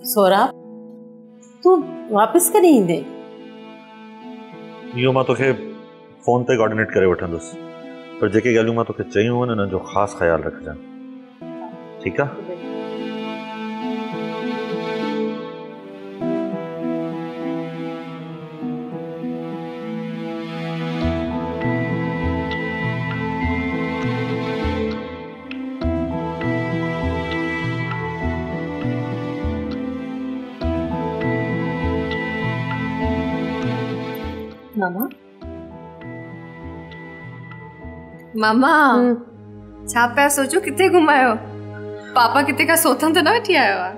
सौरभ तू वापस कॾहिं ईंदे? इहो मां तोखे फोन ते कोऑर्डिनेट करे वठंदुसि, पर जेके ॻाल्हियूं मां तोखे चयूं आहिनि उन्हनि जो ख़ासि ख़्यालु रखजांइ, ठीकु आहे? मामा मामा छा पिया सोचो किथे घुमायो? पापा किथे का सोथन तो न वठी आयो आहे?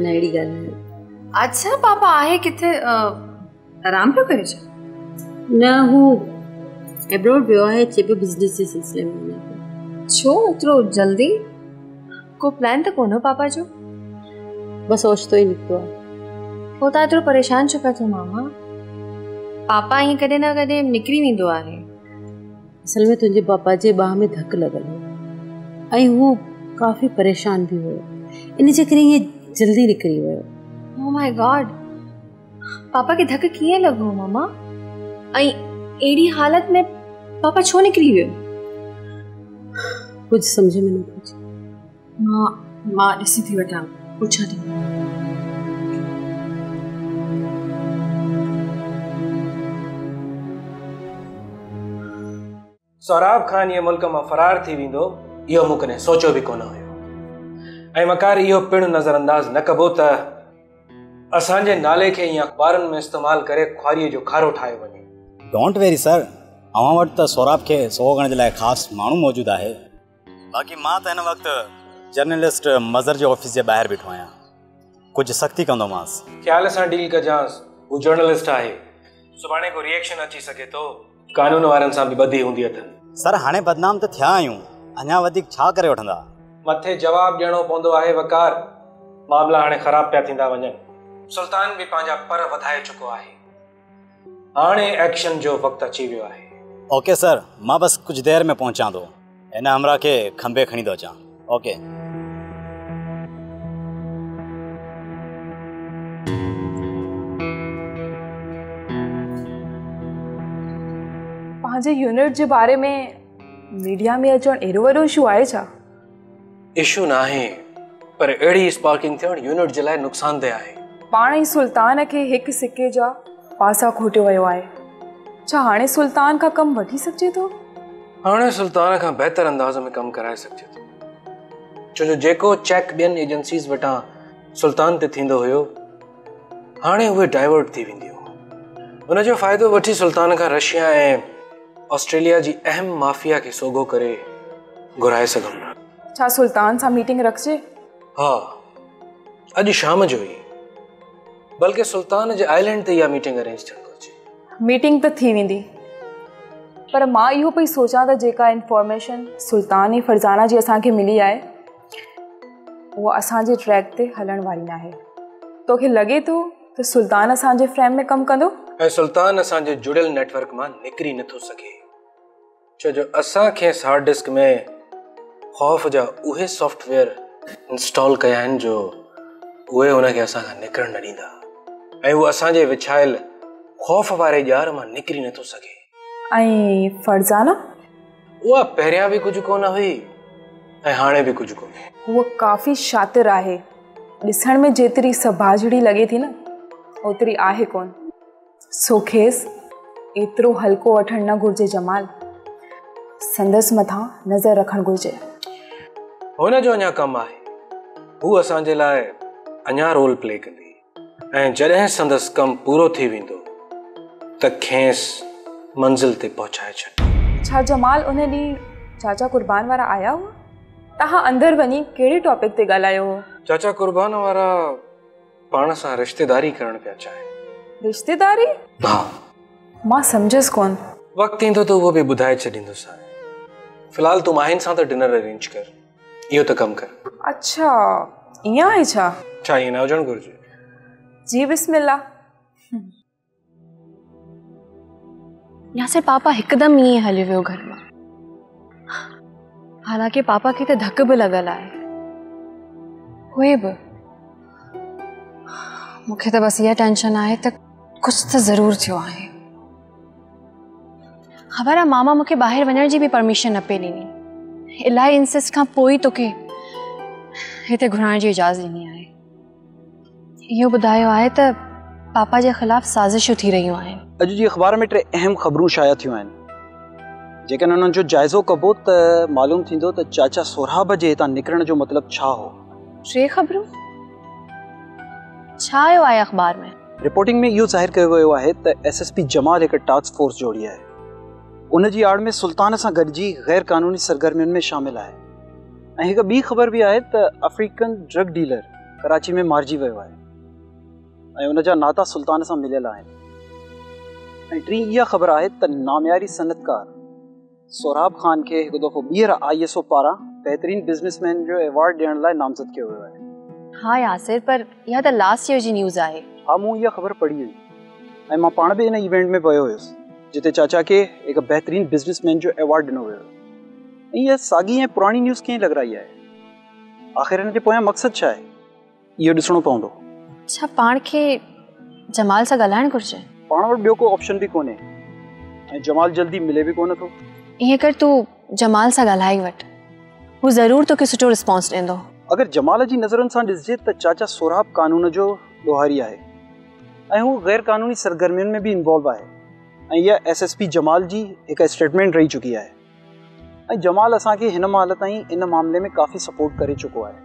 न अहिड़ी ॻाल्हि न। अच्छा पापा आहे किथे आराम पियो करे छा? न हू एब्रॉड वियो आहे, चए पियो बिज़नेस जे सिलसिले में वञे पियो। छो एतिरो जल्दी? को प्लान त कोन्हो पापा जो? बसि ओचितो ई निकितो आहे। पोइ तव्हां एतिरो परेशान छो पिया थियो मामा? पापा ईअं कॾहिं न कॾहिं निकिरी वेंदो आहे। असल में तुंहिंजे पापा जे बाह में धकु लॻल हो ऐं हू काफ़ी परेशान बि हुयो, इन जे करे ईअं जल्दी निकिरी वियो। ओह माय गॉड, पापा खे धकु कीअं लॻो मामा? ऐं अहिड़ी हालत में पापा छो निकिरी वियो? कुछ समझ में न अचे। मां ॾिसी थी वठां, पुछां थी। सौराब खान ये मुल्क मां फरार थी वेंदो इहो मूं कॾहिं सोचियो बि कोन हुयो, ऐं मकार इहो पिणु नज़रअंदाज़ न कबो त असांजे नाले खे ईअं अख़बारुनि में इस्तेमालु करे ख्वारीअ जो खारो ठाहियो वञे। डोंट वेरी सर, अवां वटि त सौराब खे सो करण जे लाइ ख़ासि माण्हू मौजूदु आहे। बाक़ी मां त हिन वक़्तु जर्नलिस्ट मज़र जे ऑफिस जे ॿाहिरि बीठो आहियां, कुझु सख़्ती कंदोमांसि। ख़्याल सां डील कजांसि, हू जर्नलिस्ट आहे, सुभाणे को रिएक्शन अची सघे थो, कानून वारनि सां बि ॿधी हूंदी अथनि। सर हाणे बदनाम त थिया आहियूं, अञा वधीक छा करे वठंदा? मथे जवाबु ॾियणो पवंदो आहे वकार, मामला हाणे ख़राब पिया थींदा वञनि। सुल्तान बि पंहिंजा पर वधाए चुको आहे, हाणे एक्शन जो वक़्तु अची वियो आहे। ओके सर, मां बस कुछ देर में पहुंचा थो, हिन हमरा के खंबे खणी थो अचां। ओके। पंहिंजे यूनिट जे बारे में मीडिया में अचण एॾो वॾो इशू आहे छा? इशू न आहे, पर अहिड़ी स्पार्किंग थियण यूनिट जे लाइ नुक़सानदेह आहे। पाण ई सुल्तान खे हिकु सिके जा पासा खोटियो वियो आहे, छा हाणे सुल्तान खां कमु वठी सघिजे थो? हाणे सुल्तान खां बहितर अंदाज़ में कमु कराए सघिजे थो, छो जो जेको चेक ॿियनि एजेंसीज़ वटां सुल्तान ते थींदो हुयो हाणे उहे डाइवर्ट थी वेंदियूं। उनजो फ़ाइदो वठी सुल्तान खां रशिया ऐं ऑस्ट्रेलिया जी अहम माफ़िया खे सोगो करे घुराए सघूं। छा सुल्तान सां मीटिंग रखिजे? हा, अॼु शाम जो ई, बल्कि सुल्तान जे आइलैंड ते इहा मीटिंग अरेंज थियणु घुरिजे। मीटिंग त थी वेंदी, पर मां इहो पई सोचां त जेका इंफॉर्मेशन सुल्तान ऐं फरज़ाना जी असांखे मिली आहे उहा असांजे ट्रैक ते हलण वारी न आहे। तोखे लॻे थो त सुल्तान असांजे फ्रेम में कमु कंदो? ऐं सुल्तान असांजे जुड़ियल नेटवर्क मां निकिरी नथो सघे, छो जो असांखे हार्ड डिस्क में ख़ौफ़ जा उहे सॉफ्टवेयर इंस्टॉल कया आहिनि जो उहे हुनखे असां खां निकिरण न ॾींदा, ऐं उहो असांजे विछायल ख़ौफ़ वारे ॼार मां निकिरी नथो सघे। ऐं फरज़ाना? उहा पहिरियां बि कुझु कोन हुई ऐं हाणे बि कुझु कोन्हे। उहा काफ़ी शातिर आहे, ॾिसण में जेतिरी सभाजड़ी लॻे थी न ओतिरी आहे कोन। सो खेसि एतिरो हल्को वठणु न घुरिजे जमाल, संदसि मथां नज़र रखणु घुरिजे। हुनजो अञा कमु आहे, हू असांजे लाइ अञा रोल प्ले कंदी, ऐं जॾहिं संदसि कमु पूरो थी वेंदो त खेसि मंज़िल ते पहुचाए छॾ। छा जमाल उन ॾींहुं चाचा कुर्बान वारा आया हुआ? तव्हां अंदरि वञी कहिड़े टॉपिक ते ॻाल्हायो हो? चाचा कुर्बान वारा पाण सां रिश्तेदारी करणु पिया चाहिनि। रिश्तेदारी? हा। मां सम्झसि कोन। वक़्तु ईंदो त उहो बि ॿुधाए छॾींदुसि। फ़िलहाल तूं माहिन सां त डिनर अरेंज कर, इहो त कमु कर। अच्छा ईअं आहे छा? छा ईअं न हुजणु घुरिजे? जी बिस्मिल्लाह। यासिर पापा हिकदमि ईअं हली वियो घर मां, हालांकि पापा खे त धक बि लॻल आहे। हुए बि मूंखे त बस इहा टेंशन आहे त कुछ त ज़रूर थियो आहे। ख़बर आहे मामा मूंखे ॿाहिरि वञण जी बि परमिशन न पे ॾिनी। इलाही इंसिस्ट खां पोइ तोखे हिते घुराइण जी इजाज़त ॾिनी आहे। इहो ॿुधायो आहे त पापा जे ख़िलाफ़ साज़िशूं थी रहियूं आहिनि। अॼु जी अख़बार में 3 अहम ख़बरूं शाया थियूं आहिनि। जेकॾहिं उन्हनि जो जाइज़ो कबो त मालूम थींदो त चाचा सोराब जे हितां निकिरण जो मतिलबु छा हो। 3 ख़बरूं छा आयो आहे अख़बार में? रिपोर्टिंग में इहो ज़ाहिर कयो वियो आहे त SSP जमाल हिकु टास्क फोर्स जोड़ी आहे। उन जी आड़ में सुल्तान सां गॾिजी गैर क़ानूनी सरगर्मियुनि में शामिल आहे। ऐं हिकु ॿी ख़बर बि आहे त अफ्रीकन ड्रग डीलर कराची में मारिजी वियो आहे ऐं उन जा नाता सुल्तान सां मिलियल आहिनि। ऐं 3 इहा ख़बर आहे त नामियारी सनतकार सोराब ख़ान खे हिकु दफ़ो ॿीहर ISO पारां बहितरीन बिज़नेसमैन जो अवार्ड ॾियण लाइ नामज़द कयो वियो आहे। हाँ यासिर, पर इहा त लास्ट ईयर जी न्यूज़ आहे। हा, मूं इहा ख़बर पढ़ी हुई ऐं मां पाण बि इन इवेंट में वियो हुयुसि जिते चाचा खे हिकु बहितरीन बिज़नेसमैन जो अवार्ड ॾिनो वियो। ऐं इहा साॻी ऐं पुराणी न्यूज़ कीअं लॻराई आहे? आख़िर हिन जे पोयां मक़सदु छा आहे, इहो ॾिसणो पवंदो। छा पाण खे जमाल सां ॻाल्हाइणु घुरिजे? पाण वटि ॿियो को ऑप्शन बि कोन्हे ऐं जमाल जल्दी मिले बि कोन थो। ईअं कर, तूं जमाल सां ॻाल्हाई वठि, हू ज़रूरु तोखे सुठो रिस्पॉन्स ॾींदो। अगरि जमाल जी नज़रुनि सां ॾिसिजे त चाचा सोराब कानून जो ॾोहारी आहे ऐं हू गैर क़ानूनी सरगर्मियुनि में बि इन्वॉल्व आहे। ऐं इहा SSP जमाल जी हिकु स्टेटमेंट रही चुकी आहे। ऐं जमाल असांखे हिन महिल ताईं इन मामले में काफ़ी सपोर्ट करे चुको आहे,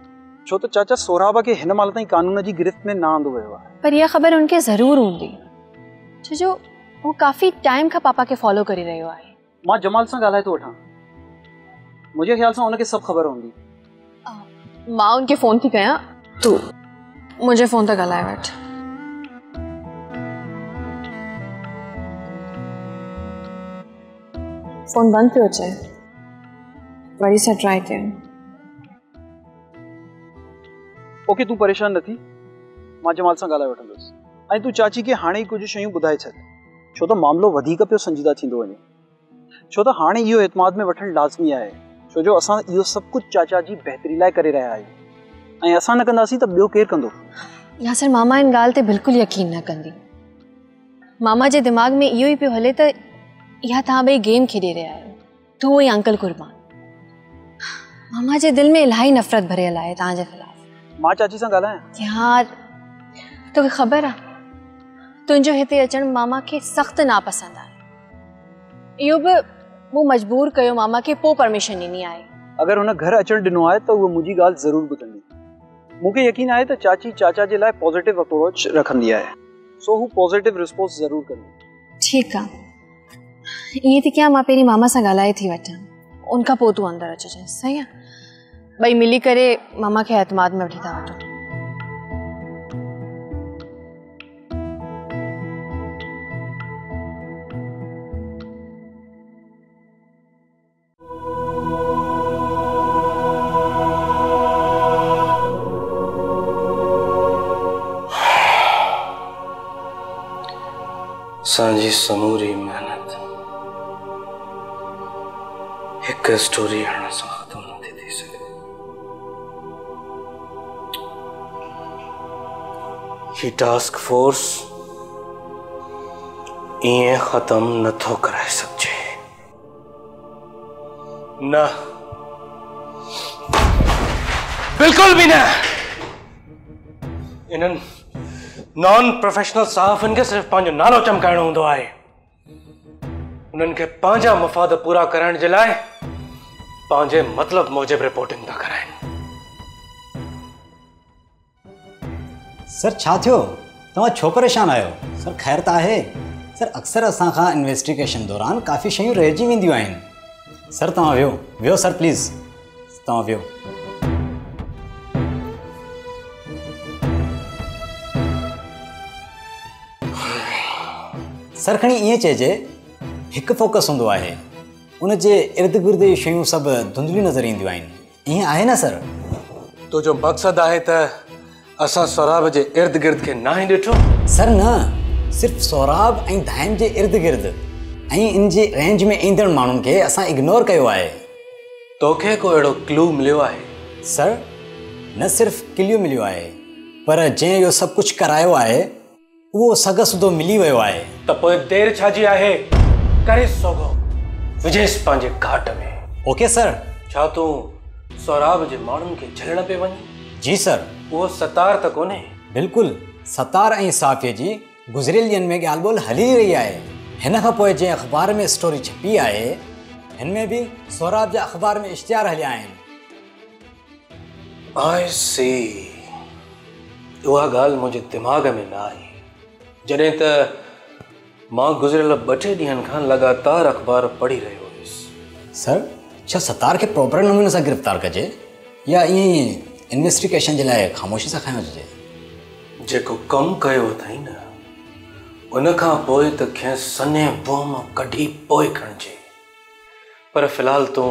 छो त चाचा सोराब खे हिन महिल ताईं कानून जी गिरफ़्त में न आंदो वियो आहे। पर इहा ख़बर उनखे ज़रूरु हूंदी, छो जो हू काफ़ी टाइम खां पापा खे फॉलो करे रहियो आहे। मां जमाल सां ॻाल्हाए थो वठां, मुंहिंजे ख़्याल सां उनखे सभु ख़बर हूंदी। मां उनखे फ़ोन थी कयां, तूं मुंहिंजे फ़ोन ते ॻाल्हाए वठि। फ़ोन बंदि पियो अचे, वरी सां ट्राई कयूं। ओके, तूं परेशान न थी, मां जमाल सां ॻाल्हाए वठंदुसि। ऐं तूं चाची खे हाणे ई कुझु शयूं ॿुधाए छॾ, छो त मामिलो वधीक पियो संजीदा थींदो वञे। छो त हाणे इहो एतमाद में वठणु लाज़मी आहे, छो जो असां इहो सभु कुझु चाचा जी बहितरी लाइ करे रहिया आहियूं ऐं असां न कंदासीं त ॿियो केरु कंदो। यासिर, मामा इन ॻाल्हि ते बिल्कुलु यकीन न कंदी। मामा जे दिमाग़ में इहो ई पियो हले त इहा तव्हां ॿई गेम खेॾे रहिया आहियो, तूं ऐं अंकल कुर्बान। मामा जे दिलि में इलाही नफ़रत भरियल आहे तव्हांजे ख़िलाफ़। मां चाची सां ॻाल्हायां? यार, तोखे ख़बर आहे तुंहिंजो हिते अचणु मामा खे सख़्तु नापसंदि आहे। इहो बि मूं मजबूर कयो मामा खे, पोइ परमिशन ॾिनी आहे। अगरि हुन घर अचणु ॾिनो आहे त उहा मुंहिंजी ॻाल्हि ज़रूरु ॿुधंदी। मूंखे यकीन आहे त चाची चाचा जे लाइ पॉज़िटिव अप्रोच रखंदी आहे, सो हू पॉज़िटिव रिस्पॉन्स ज़रूरु कंदी। ठीकु आहे, ईअं थी कयां, मां पहिरीं मामा सां ॻाल्हाए थी वठां, उनखां पोइ तूं अंदरि अचिजांइ, सही आहे? ॿई मिली करे मामा खे एतमाद में वठी था वठूं। असांजी समूरी मेहनत हिकु स्टोरी हणण सां ख़तम नथी थी सघे। ही टास्क फोर्स ईअं ख़तम नथो कराए सघिजे। न, बिल्कुल भी न। इन्हनि नॉन प्रोफेशनल सहाफ़ियुनि खे सिर्फ़ु पंहिंजो नालो चमकाइणो हूंदो आहे। उन्हनि खे पंहिंजा मफ़ाद पूरा करण जे लाइ पंहिंजे मतिलब मूजिब रिपोर्टिंग था कराइनि। सर छा थियो? तव्हां छो परेशान आहियो? सर ख़ैर त आहे? सर अक्सर असां खां इन्वेस्टिगेशन दौरान काफ़ी शयूं रहिजी वेंदियूं आहिनि। सर तव्हां वियो सर, प्लीज़ तव्हां वियो। सर खणी ईअं चइजे, हिकु फोकस हूंदो आहे, उन जे इर्द गिर्द जी शयूं सभु धुंधलियूं नज़र ईंदियूं आहिनि। ईअं आहे न सर? तो जो मक़सदु आहे त असां सोराब जे इर्द गिर्द खे ना ई ॾिठो? सर न, सिर्फ़ु सोराब ऐं धाइम जे इर्द गिर्द ऐं इन जे रेंज में ईंदड़ माण्हुनि खे असां इग्नोर कयो आहे। तोखे को अहिड़ो क्लू मिलियो आहे? सर न सिर्फ़ु क्लू मिलियो आहे, पर जंहिं इहो सभु कुझु करायो आहे उहो सग सुधो मिली वियो आहे त पोइ देरि छाजी आहे, करे सघो विझेसि पंहिंजे घाट में। Okay sir. छा तूं सौराब जे माण्हुनि खे झलण पे वञी? जी सर। उहो सतार त कोन्हे? बिल्कुलु, सतार ऐं साफ़िये जी गुज़िरियल ॾींहंनि में ॻाल्हि ॿोल हली रही आहे। हिन खां पोइ जंहिं अख़बार में स्टोरी छपी आहे हिन में बि सौराब जा अख़बार में इश्तिहार हलिया आहिनि। आई सी। उहा ॻाल्हि मुंहिंजे दिमाग़ में न आई जॾहिं त मां गुज़िरियल 2-3 ॾींहंनि खां लगातार अख़बार पढ़ी रहियो हुयुसि। सर, छा सतार खे प्रॉपर नमूने सां गिरफ़्तार कजे या ईअं ई इन्वेस्टिगेशन जे लाइ ख़ामोशी सां खयो वञिजे? जेको कमु कयो अथई न उन खां पोइ त खेसि सन्हे बोम कढी पोइ खणिजे, पर फ़िलहाल तूं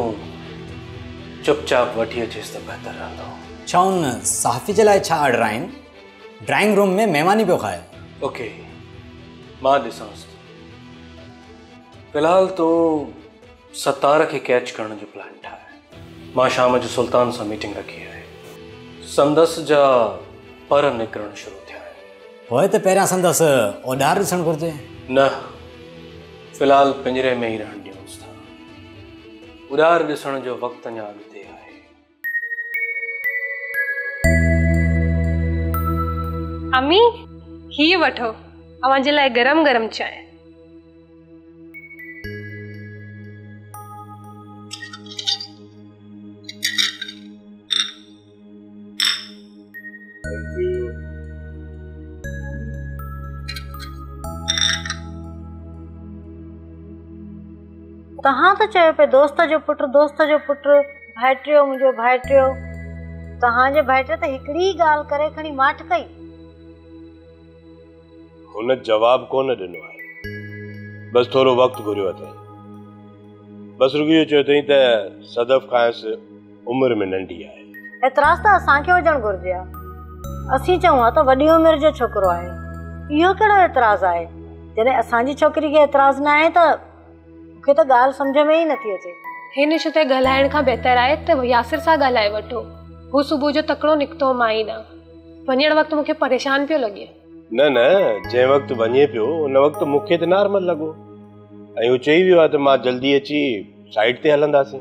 चुपचाप वठी अचेसि त बहितर रहंदो। छा उन सहाफ़ी जे लाइ छा ऑर्डर आहिनि? ड्राइंग रूम में महिमानी पियो खाए। ओके, मां ॾिसांसि। फ़िलहाल तूं सतार खे कैच करण जो प्लान ठाहे। मां शाम जो सुल्तान सां मीटिंग रखी आहे। संदसि जा पर निकिरणु शुरू थिया आहिनि। पोइ त पहिरियां संदसि ओॾार ॾिसणु घुरिजे। न, फ़िलहाल पिंजरे में ई रहण ॾियूंसि था। उॾार ॾिसण जो वक़्तु अञा अॻिते आहे। अम्मी, ही वठो अवां जे लाइ गरम गरम चांहि। तहां तो चयो पे दोस्त जो पुट भाइटियो मुंहिंजो भाइटियो। तहांजे भाइटे त हिकिड़ी ॻाल्हि करे खणी माठ कई। हुन जवाब कोन ॾिनो आहे, बस थोरो वक़्तु घुरियो अथई। बस रुॻो चयो अथई त सदफ खांसि उमिरि में नंढी आहे। एतिराज़ त असांखे हुजणु घुरिजे हा। असीं चऊं हा त वॾी उमिरि जो छोकिरो आहे। इहो कहिड़ो एतिराज़ आहे? जॾहिं असांजी छोकिरी खे एतिराज़ न आहे त मूंखे त ॻाल्हि सम्झ में ई नथी अचे। हिन शइ ते ॻाल्हाइण खां बहितर आहे त यासिर सां ॻाल्हाए वठो। हू सुबुह जो तकिड़ो निकितो, मां ई न। वञण वक़्तु मूंखे परेशान पियो लॻे। न जंहिं वक़्तु वञे पियो उन वक़्तु मूंखे त नॉर्मल लॻो ऐं हू चई वियो आहे त मां जल्दी अची साइड ते हलंदासीं।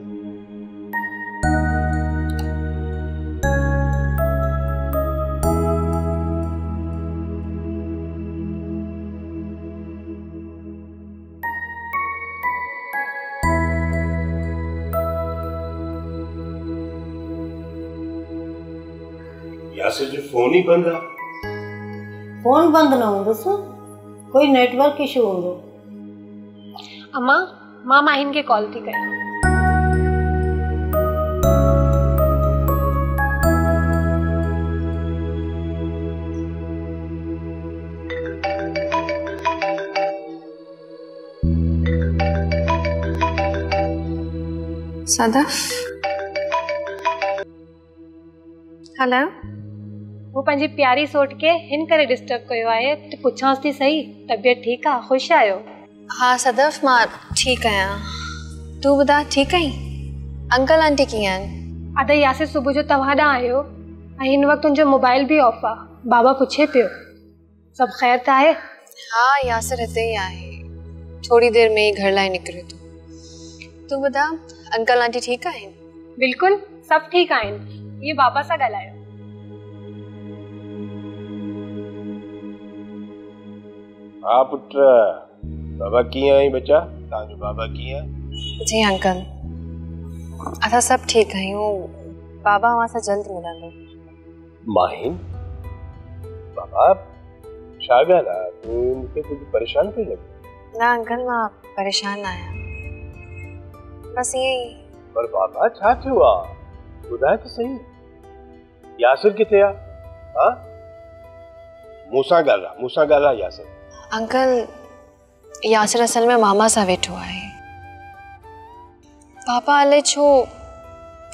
यासिर जो फोन ही बंद आहे। फोन बंद न हूंदुसि, कोई नेटवर्क इशू हूंदो। अम्मा, मां माहिन खे कॉल थी कयां। सदफ, हेलो। वो पंहिंजी प्यारी सोट खे हिन करे डिस्टर्ब कयो आहे त पुछांसि थी सही, तबियत ठीकु आहे? ख़ुशि आहियो? हाँ सदफ, मां ठीकु आहियां। तूं ॿुधा, ठीकु आहीं? अंकल आंटी कीअं आहिनि? अदा यासिर सुबुह जो तव्हां ॾांहुं आयो ऐं हिन वक़्तु तुंहिंजो मोबाइल बि ऑफ आहे। बाबा पुछे पियो सभु ख़ैर त आहे? हाँ, यासिर हिते ई आहे, थोड़ी देर में ई घर लाइ निकिरे थो। तूं ॿुधा, अंकल आंटी ठीकु आहिनि? बिल्कुलु, सभु ठीकु आहिनि। ये बाबा सां ॻाल्हायो। हाँ पुट, बाबा कीअं आई बच्चा? तव्हांजो बाबा कीअं? जी अंकल, असां सभु ठीकु आहियूं। बाबा अवां सां जल्द मिलंदो। माहिन, बाबा छा ॻाल्हि आहे? तूं मूंखे कुझु परेशान पई लॻी? न अंकल, मां परेशान न आहियां, बस ईअं ई। पर बाबा छा थियो आहे? ॿुधाए त सही। यासिर किथे आहे? हाँ, मूंसां ॻाल्हाए यासिर। अंकल, यासिर असल में मामा सां वेठो आहे। पापा अलाए छो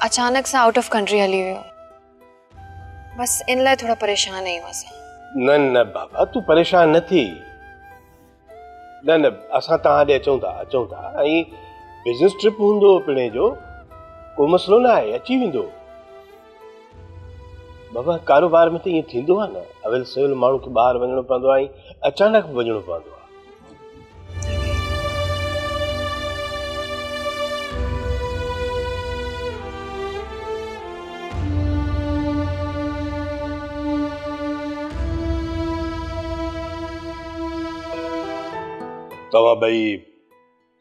अचानक सां आउट ऑफ कंट्री हली वियो, बस इन लाइ थोड़ा परेशान आहियूं असां। न बाबा, तूं परेशान न थी। न असां तव्हां ॾे अचूं था ऐं बिज़नेस ट्रिप हूंदो पिणे जो, को मसलो न आहे, अची वेंदो। बाबा कारोबार में तो ये थींदो आहे न, अवेल सवेल माण्हू खे ॿाहिरि वञिणो पवंदो आहे ऐं अचानक वञिणो पवंदो आहे। तव्हां ॿई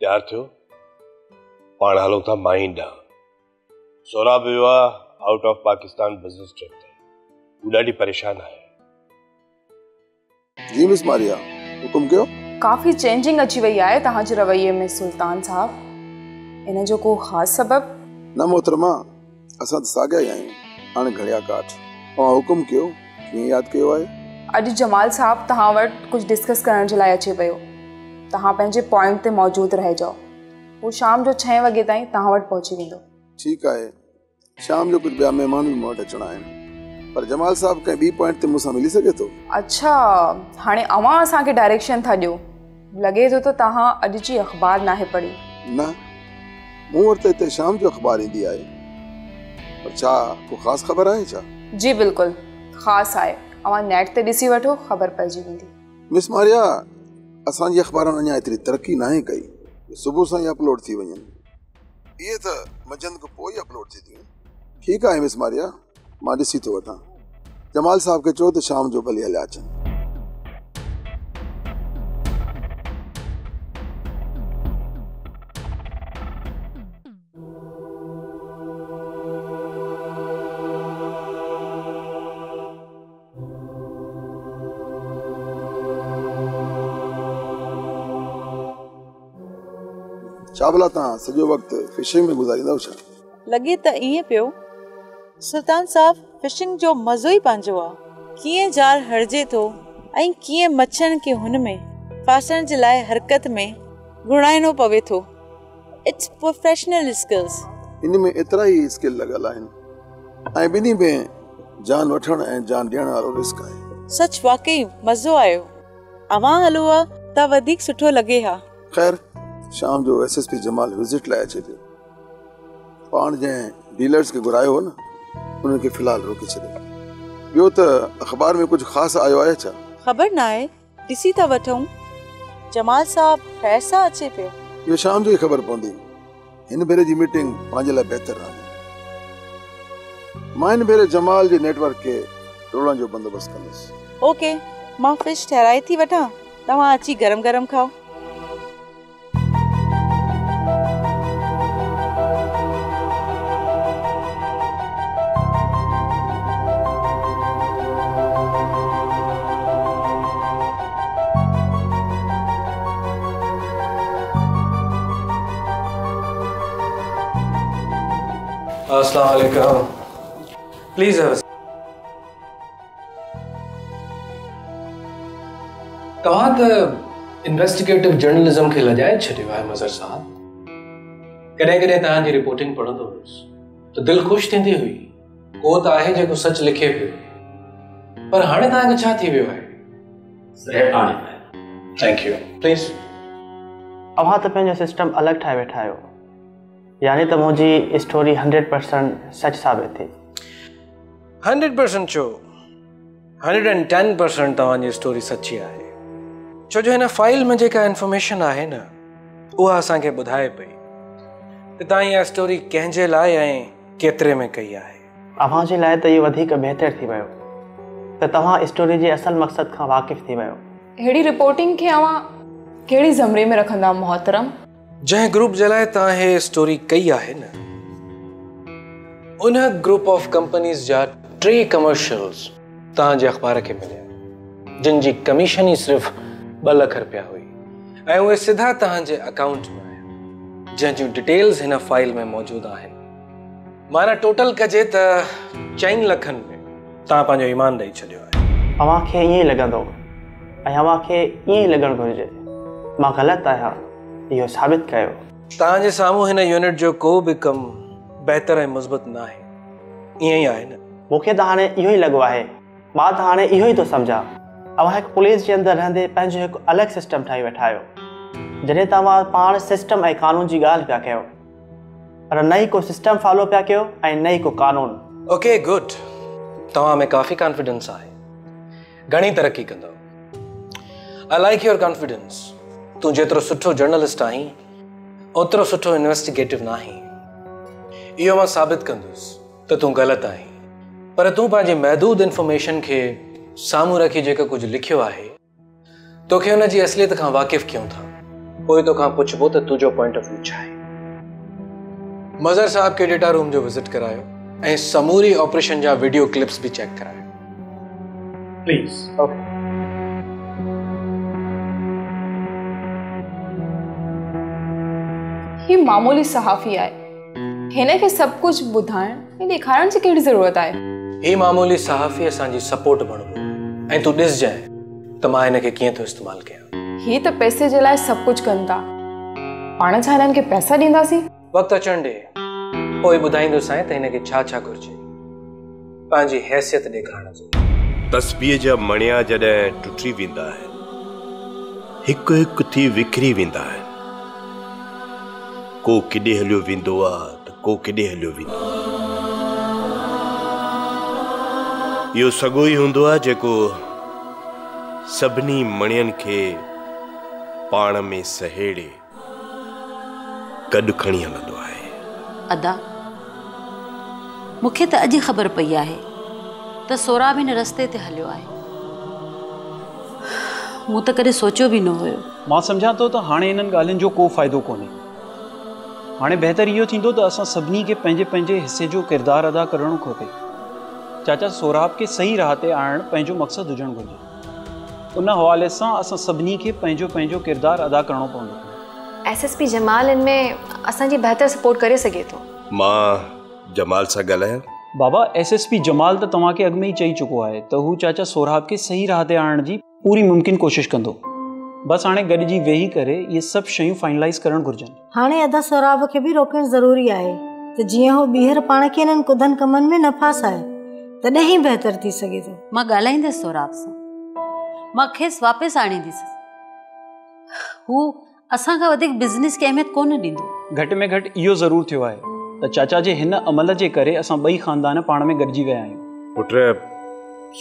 तयारु थियो, पाण हलूं था माइन ॾांहुं। सौराब वियो आहे out of Pakistan business trip ते, हू ॾाढी परेशान आहे। जी मिस मारिया, हुकुम कयो। काफ़ी चेंजिंग अची वई आहे तव्हांजे रवैये में सुल्तान साहब। इन जो को ख़ासि सबब? न मोहतरमा, असां त साॻिया ई आहियूं। हाणे घड़िया काठ तव्हां हुकुम कयो, कीअं यादि कयो आहे? अॼु जमाल साहब तव्हां वटि कुझु डिस्कस करण जे लाइ अचे पियो। तव्हां पंहिंजे पॉइंट ते मौजूदु रहिजो। वो शाम जो 6 वॻे ताईं तव्हां वटि पहुची वेंदो। ठीकु आहे। शाम जो कुझु ॿिया महिमान बि मूं वटि अचणा आहिनि, पर जमाल साहब कंहिं ॿी पॉइंट ते मूंसां मिली सघे थो? अच्छा, हाणे अव्हां असांखे डायरेक्शन था ॾियो। लॻे थो त तव्हां अॼु जी अख़बार नाहे पढ़ी। न, मूं वटि त हिते शाम जो अख़बार ईंदी आहे, पर छा को ख़ासि ख़बर आहे छा? जी बिल्कुलु ख़ासि आहे। अव्हां नेट ते ॾिसी वठो, ख़बर पइजी वेंदी। मिस मारिया, असांजी अख़बारनि अञा एतिरी तरक़ी नाहे कई, सुबुह सां ई अपलोड थी वञनि। इहे त मंझंदि खां पोइ ई अपलोड थी थियूं। ठीकु आहे मिस मारिया, मां ॾिसी थो वठां। जमाल साहब खे चओ त शाम जो भली हलिया अचनि। छा भला तव्हां सॼो वक़्तु फिशिंग में गुज़ारींदव छा? लॻे त ईअं पियो। सुल्तान साहब, फिशिंग जो मज़ो ई पंहिंजो आहे। कीअं जार हड़जे थो ऐं कीअं मच्छरनि खे हुन में फासण जे लाइ हरकत में घुराइणो पवे थो। It's professional skills. इन में एतिरा ई स्किल लॻल आहिनि ऐं ॿिन्ही में जान वठण ऐं जान ॾियण वारो रिस्क आहे। सच वाकई मज़ो आयो। अवां हलो आहे त वधीक सुठो लॻे हा। ख़ैर, शाम जो एसएसपी जमाल विज़िट लाइ अचे पियो। पाण जंहिं डीलर्स खे घुरायो हो न, उन्हनि खे फ़िलहाल रोके छॾियो। ॿियो त अख़बार में कुझु ख़ासि आयो आहे छा? ख़बर न आहे, ॾिसी था वठूं। जमाल साहब ख़ैर सां अचे पियो। इहो शाम जो ई ख़बर पवंदी। हिन भेरे जी मीटिंग पंहिंजे लाइ बहितर रहंदी। मां हिन भेरे जमाल जे नेटवर्क खे टोड़ण जो बंदोबस्तु कंदुसि। ओके, मां फिश ठहिराए थी वठां, तव्हां अची गरम गरम खाओ। अस्सलाम वालेकुम। प्लीज तव्हां त इन्वेस्टिगेटिव जर्नलिज्म खे लॼाए छॾियो आहे मज़र साहब। कॾहिं कॾहिं तव्हांजी रिपोर्टिंग पढ़ंदो हुयुसि त दिलि ख़ुशि थींदी हुई। को त आहे जेको सच लिखे पियो, पर हाणे तव्हांखे छा थी वियो आहे? Thank U. प्लीज। अव्हां त पंहिंजो सिस्टम अलॻि ठाहे वेठा आहियो, यानी त मुंहिंजी स्टोरी 100% सच साबित थी। 100% छो, 110% तव्हांजी स्टोरी सची आहे। छो जो हिन फाइल में जेका इंफॉर्मेशन आहे न, उहा असांखे ॿुधाए पई त तव्हां इहा स्टोरी कंहिंजे लाइ ऐं केतिरे में कई आहे। अव्हां जे लाइ त इहो वधीक बहितर थी वियो त तव्हां स्टोरी जे असल मक़सद खां वाक़िफ़ थी वियो। अहिड़ी रिपोर्टिंग खे अव्हां कहिड़ी ज़मरे में रखंदा मोहतरम? जंहिं ग्रुप जे लाइ तव्हां हे स्टोरी कई आहे न, उन ग्रुप ऑफ कंपनीज़ जा 3 कमर्शियल्स तव्हांजे अख़बार खे मिलिया, जिन जी कमीशन ई सिर्फ़ 2 लख रुपया हुई ऐं उहे सिधा तव्हांजे अकाउंट में आया, जंहिं जूं डिटेल्स हिन फाइल में मौजूदु आहिनि। माना टोटल कजे त 4 लखनि में तव्हां पंहिंजो ईमान ॾेई छॾियो आहे। अव्हां खे ईअं ई लॻंदो ऐं अव्हां खे ईअं ई लॻणु घुरिजे। मां ग़लति आहियां, इहो साबित कयो। तव्हांजे साम्हूं हिन यूनिट जो को बि कमु बहितर ऐं मुस्बत न आहे। ईअं ई आहे न? मूंखे त हाणे इहो ई लॻो आहे। मां त हाणे इहो ई थो सम्झां। अव्हां हिकु पुलिस जे अंदरि रहंदे पंहिंजो हिकु अलॻि सिस्टम ठाहे वेठा आहियो, जॾहिं तव्हां पाण सिस्टम ऐं कानून जी ॻाल्हि पिया कयो, पर न ई को सिस्टम फॉलो पिया कयो ऐं न ई को कानून। Okay good. तव्हां में काफ़ी कॉन्फिडेंस आहे, घणी तरक्की कंदो। I like your confidence. तूं जेतिरो सुठो जर्नलिस्ट आहीं ओतिरो सुठो इन्वेस्टिगेटिव न आहीं। इहो मां साबित कंदुसि त तूं ग़लति आहीं, पर तूं पंहिंजे महदूद इंफॉर्मेशन खे साम्हूं रखी जेको कुझु लिखियो आहे तोखे हुन जी असलियत खां वाक़िफ़ कयूं था। पोइ तोखां पुछबो त तुंहिंजो पॉइंट ऑफ व्यू छा आहे। मज़र साहब के डेटा रूम जो विज़िट करायो ऐं समूरी ऑपरेशन जा वीडियो क्लिप्स भी चेक करायो प्लीज। ओके। ही मामूली सहाफ़ी आहे, हिन खे सभु कुझु ॿुधाइण ऐं ॾेखारण जी कहिड़ी ज़रूरत आहे? ही मामूली सहाफ़ी असांजी सपोर्ट बणिबो ऐं तूं ॾिसजांइ त मां हिन खे कीअं थो इस्तेमालु कयां। ही त पैसे जे लाइ सभु कुझु कनि था, पाण छा हिननि खे पैसा ॾींदासीं? वक़्तु अचण ॾे, पोइ ॿुधाईंदोसांइ त हिन खे छा छा घुरिजे, पंहिंजी हैसियत ॾेखारण जी। तस्बीह जा मणिया जॾहिं टुटी वेंदा आहिनि, हिकु हिकु थी विकिरी वेंदा आहिनि। को केॾे हलियो वेंदो आहे त को केॾे हलियो वेंदो आहे। इहो सॻो ई हूंदो आहे जेको सभिनी मणियनि खे पाण में सहेड़े गॾु खणी हलंदो आहे। अदा, मूंखे त अॼु ख़बर पई आहे त सोराब हिन रस्ते ते हलियो आहे। मूं त कॾहिं सोचियो बि न हुयो। मां सम्झां थो त हाणे इन्हनि ॻाल्हियुनि जो को फ़ाइदो कोन्हे। हाणे बहितर इहो थींदो त असां सभिनी खे पंहिंजे पंहिंजे हिसे जो किरदारु अदा करणु खपे। चाचा सोराब खे सही राह ते आणणु पंहिंजो मक़सदु हुजणु घुरिजे। उन हवाले सां असां सभिनी खे पंहिंजो पंहिंजो किरदारु अदा करणो पवंदो। SSP जमाल इनमें असांजी बहितर सपोर्ट करे सघे थो। मां जमाल सां ॻाल्हायां? बाबा, SSP जमाल त तव्हांखे अॻु में ई चई चुको आहे त हू चाचा सोराब खे सही राह ते आणण जी पूरी मुमकिन कोशिशि कंदो। बसि हाणे गॾिजी वेही करे इहे सभु शयूं फाइनलाइज़ करणु घुरिजनि। हाणे अदा सोराब खे बि रोकणु ज़रूरी आहे त जीअं हू ॿीहर पाण खे इन्हनि कुदनि कमनि में न फासाए, तॾहिं ई बहितर थी सघे थो। मां ॻाल्हाईंदसि सोराब सां, मां खेसि वापसि आणींदसि। हू असां खां वधीक बिज़नेस खे अहमियत कोन ॾींदो। घटि में घटि इहो ज़रूरु थियो आहे त चाचा जे हिन अमल जे करे असां ॿई ख़ानदान पाण में गॾिजी विया आहियूं। पुट,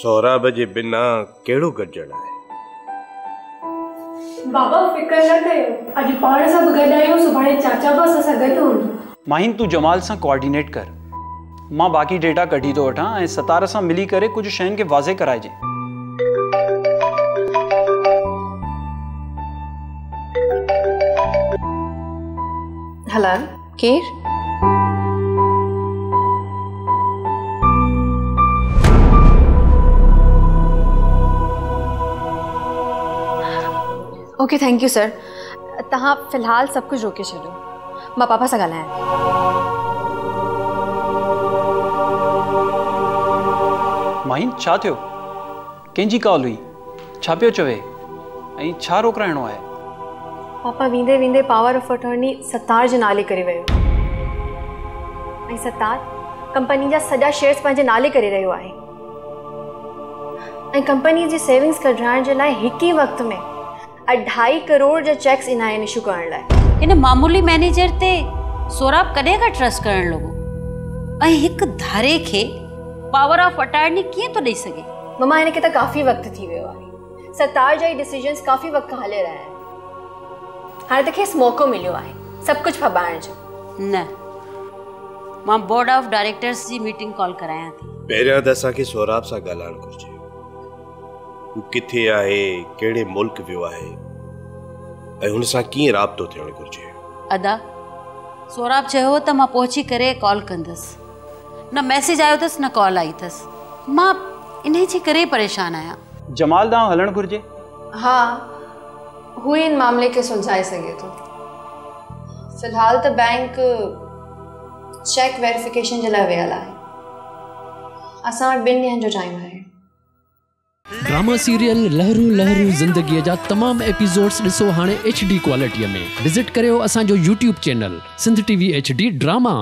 सोराब जे बिना कहिड़ो गॾिजण आहे? बाबा फिकर न कयो, अॼु पाण सभु गॾु आहियूं, सुभाणे चाचा बसि असां गॾु हूंदो। माहिन, तूं जमाल सां कोऑर्डिनेट कर, मां बाक़ी डेटा कढी थो वठां ऐं सतार सां मिली करे कुझु शयुनि खे वाज़े कराइजे। हेलो, केर? Okay, thank U sir. तव्हां फ़िलहाल सभु कुझु रोके छॾियो, मां पापा सां ॻाल्हायां। माहिन, छा थियो? कंहिंजी कॉल हुई? छा पियो चवे ऐं छा रोकराइणो आहे? पापा वेंदे वेंदे पावर ऑफ अटॉर्नी सतार जे नाले करे वियो ऐं सतार कंपनी जा सॼा शेयर्स पंहिंजे नाले करे रहियो आहे ऐं कंपनी जी सेविंग्स कढाइण जे लाइ हिकु ई वक़्त में 2.5 करोड़ जा चेक्स ईंदा आहिनि इशू करण लाइ। हिन मामूली मैनेजर ते सोराब कॾहिं खां ट्रस्ट करण लॻो ऐं हिकु धारे खे पावर ऑफ अटॉर्नी कीअं थो ॾेई सघे? मम्मा, हिन खे त काफ़ी वक़्तु थी वियो आहे। सतार जा ई डिसीजन्स काफ़ी वक़्तु खां हले रहिया आहिनि। हाणे त खेसि मौक़ो मिलियो आहे सभु कुझु फॿाइण जो। न, मां बोर्ड ऑफ डायरेक्टर्स जी मीटिंग कॉल करायां थी। पहिरियां त असांखे सोराब सां ॻाल्हाइणु घुरिजे। हू किथे आहे, कहिड़े मुल्क वियो आहे ऐं हुन सां कीअं राब्तो थियणु घुरिजे। अदा, सोराब चयो त मां पहुची करे कॉल कंदसि। न मैसेज आयो अथसि न कॉल आई अथसि। मां इन जे करे परेशान आहियां। जमाल ॾांहुं हलणु घुरिजे? हा, हू इन मामले खे सुलझाए सघे थो। फ़िलहाल त बैंक चेक वेरिफिकेशन जे लाइ वियल आहे। असां वटि 2 ॾींहंनि जो टाइम आहे। ड्रामा सीरियल लहरू लहरू ज़िंदगीअ जा तमाम एपिसोड्स ॾिसो हाणे HD क्वालिटीअ में। विज़िट करियो असांजो YouTube channel Sindh TV HD drama.